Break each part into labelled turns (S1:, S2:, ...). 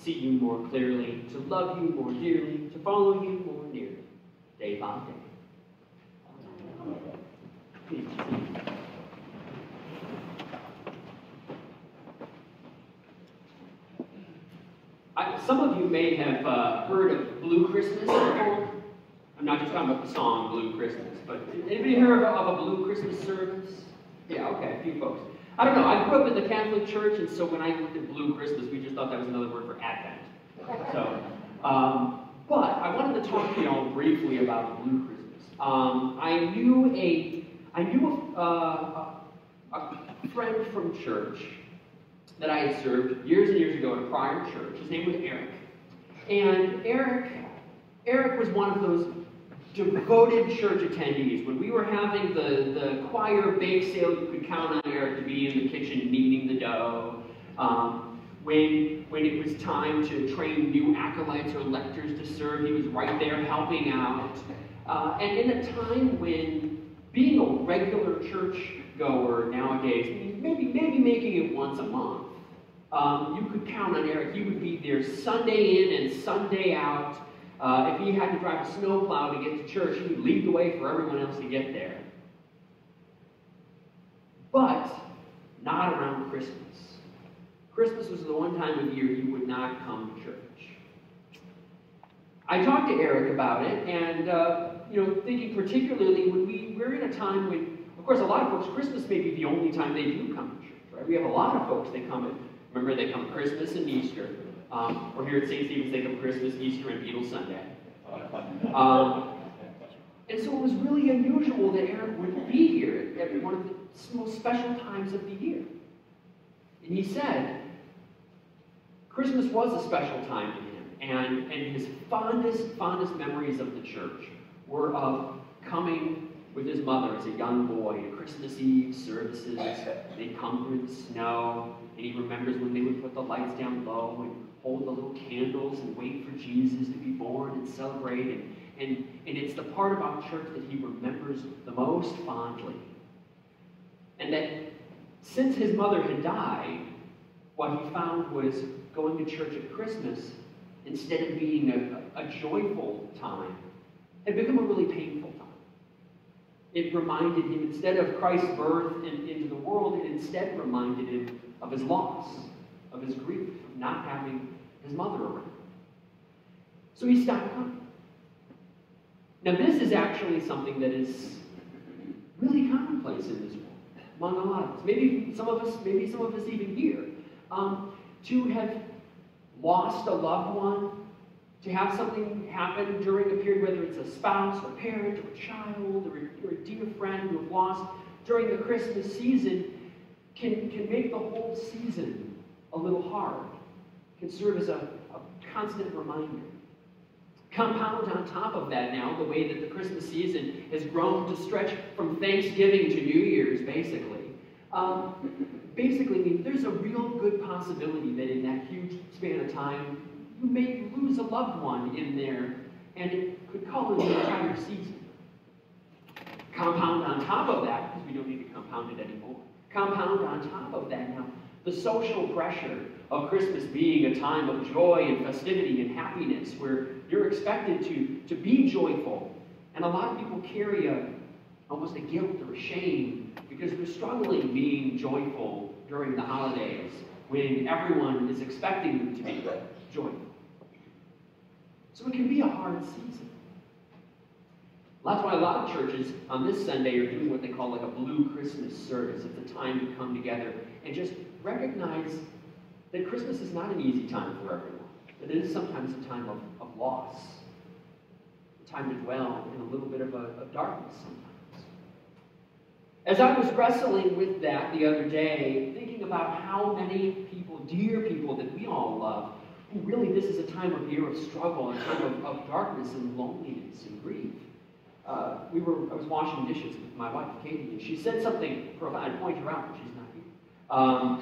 S1: see you more clearly, to love you more dearly, to follow you more nearly, day by day. Please be seated. Some of you may have heard of Blue Christmas before. I'm not just talking about the song Blue Christmas, but anybody heard of a Blue Christmas service? Yeah, okay, a few folks. I don't know, I grew up in the Catholic Church, and so when I looked at Blue Christmas, we just thought that was another word for Advent. So, but I wanted to talk to you all briefly about Blue Christmas. I knew a friend from church that I had served years and years ago at a prior church. His name was Eric. And Eric was one of those devoted church attendees. When we were having the choir bake sale, you could count on Eric to be in the kitchen kneading the dough. When it was time to train new acolytes or lectors to serve, he was right there helping out. And in a time when being a regular church goer nowadays means maybe making it once a month, you could count on Eric. He would be there Sunday in and Sunday out. If he had to drive a snowplow to get to church, he would lead the way for everyone else to get there. But not around Christmas. Christmas was the one time of year he would not come to church. I talked to Eric about it, and thinking particularly when we're in a time when, of course, a lot of folks, Christmas may be the only time they do come to church, right? We have a lot of folks that come, remember they come Christmas and Easter. Or here at St. Stephen's, they come Christmas, Easter, and Beatles Sunday. And so it was really unusual that Eric would be here at one of the most special times of the year. And he said, Christmas was a special time to him, and his fondest memories of the church were of coming with his mother as a young boy to Christmas Eve services. They'd come through the snow, and he remembers when they would put the lights down low and hold the little candles and wait for Jesus to be born and celebrate. And it's the part about church that he remembers the most fondly. And that since his mother had died, what he found was going to church at Christmas, instead of being a joyful time, had become a really painful time. It reminded him, instead of Christ's birth into the world, it instead reminded him of his loss, of his grief, of not having his mother around. So he stopped coming. Now this is actually something that is really commonplace in this world, among a lot of us. Maybe some of us even here. To have lost a loved one, to have something happen during a period, whether it's a spouse, or parent, or a child, or a dear friend who have lost during the Christmas season, can make the whole season a little hard, can serve as a constant reminder. Compound on top of that now the way that the Christmas season has grown to stretch from Thanksgiving to New Year's, basically. Basically, there's a real good possibility that in that huge span of time, you may lose a loved one in there, and it could color the entire season. Compound on top of that, because we don't need to compound it anymore, compound on top of that now the social pressure of Christmas being a time of joy and festivity and happiness, where you're expected to be joyful. And a lot of people carry almost a guilt or a shame because they're struggling being joyful during the holidays when everyone is expecting them to be joyful. So it can be a hard season. That's why a lot of churches on this Sunday are doing what they call like a Blue Christmas service. It's a time to come together and just recognize that Christmas is not an easy time for everyone. That it is sometimes a time of loss, a time to dwell in a little bit of a darkness sometimes. As I was wrestling with that the other day, thinking about how many people, dear people that we all love, who really this is a time of year of struggle, a time of darkness and loneliness and grief. I was washing dishes with my wife, Katie, and she said something profound. I'd point her out, but she's not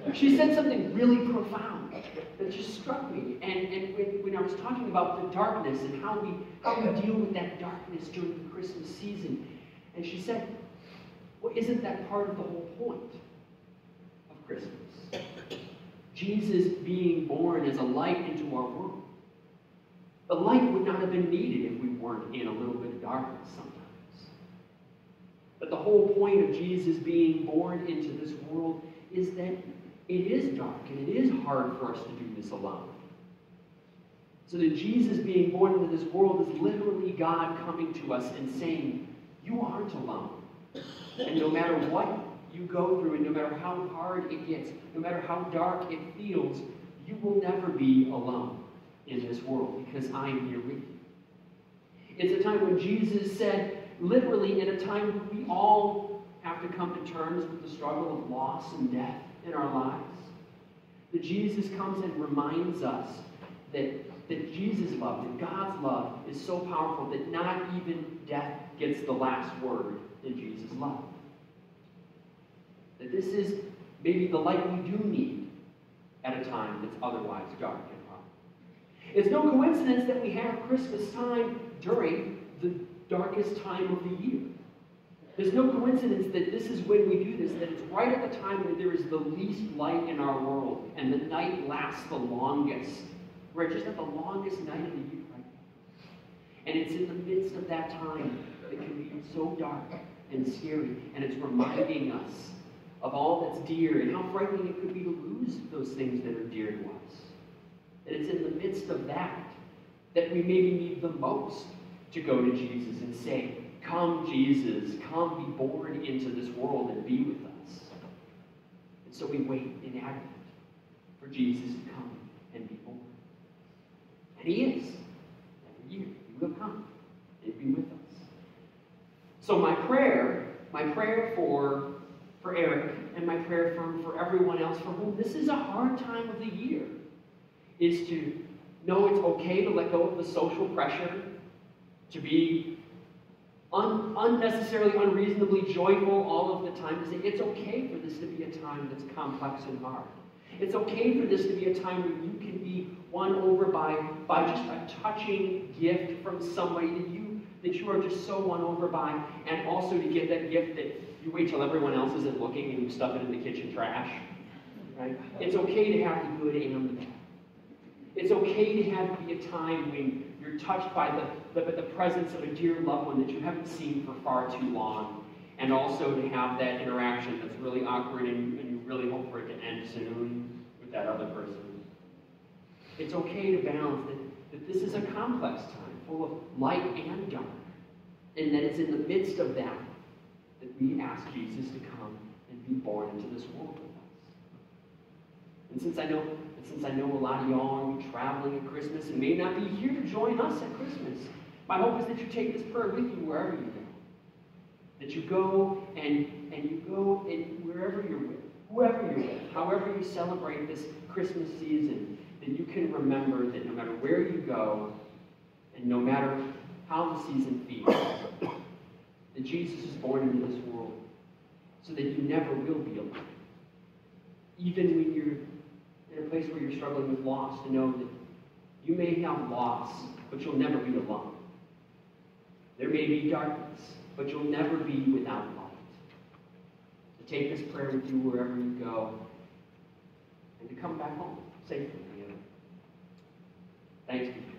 S1: here. She said something really profound that just struck me. And when I was talking about the darkness and how we deal with that darkness during the Christmas season, and she said, well, isn't that part of the whole point of Christmas? Jesus being born as a light into our world. The light would not have been needed if we weren't in a little bit of darkness sometimes. But the whole point of Jesus being born into this world is that it is dark and it is hard for us to do this alone. So that Jesus being born into this world is literally God coming to us and saying, you aren't alone. And no matter what you go through, and no matter how hard it gets, no matter how dark it feels, you will never be alone in this world because I am here with you. It's a time when Jesus said, literally in a time when we all have to come to terms with the struggle of loss and death in our lives, that Jesus comes and reminds us that Jesus' love, that God's love is so powerful that not even death gets the last word in Jesus' love. That this is maybe the light we do need at a time that's otherwise dark and hard. It's no coincidence that we have Christmas time during the darkest time of the year. There's no coincidence that this is when we do this, that it's right at the time when there is the least light in our world and the night lasts the longest. We're just at the longest night of the year right now. And it's in the midst of that time that can be so dark and scary, and it's reminding us of all that's dear and how frightening it could be to lose those things that are dear to us. That it's in the midst of that we maybe need the most to go to Jesus and say, come, Jesus, come be born into this world and be with us. And so we wait in Advent for Jesus to come and be born. And he is. Every year, he will come and be with us. So my prayer for Eric and my prayer for everyone else for whom this is a hard time of the year is to know it's okay to let go of the social pressure, to be unnecessarily, unreasonably joyful all of the time, to say it's okay for this to be a time that's complex and hard. It's okay for this to be a time when you can be won over by just a touching gift from somebody that you are just so won over by, and also to get that gift that you wait till everyone else isn't looking and you stuff it in the kitchen trash. Right? It's okay to have the good and the bad. It's okay to have to be a time when you're touched by the presence of a dear loved one that you haven't seen for far too long, and also to have that interaction that's really awkward and you really hope for it to end soon with that other person. It's okay to balance that this is a complex time, full of light and dark, and that it's in the midst of that we ask Jesus to come and be born into this world with us. And since I know a lot of y'all are traveling at Christmas and may not be here to join us at Christmas, my hope is that you take this prayer with you wherever you go. That you go and wherever you're with, whoever you're with, however you celebrate this Christmas season, that you can remember that no matter where you go and no matter how the season feels, that Jesus is born into this world so that you never will be alone. Even when you're in a place where you're struggling with loss, to know that you may have loss, but you'll never be alone. There may be darkness, but you'll never be without light. To take this prayer with you wherever you go, and to come back home safely. Thanks be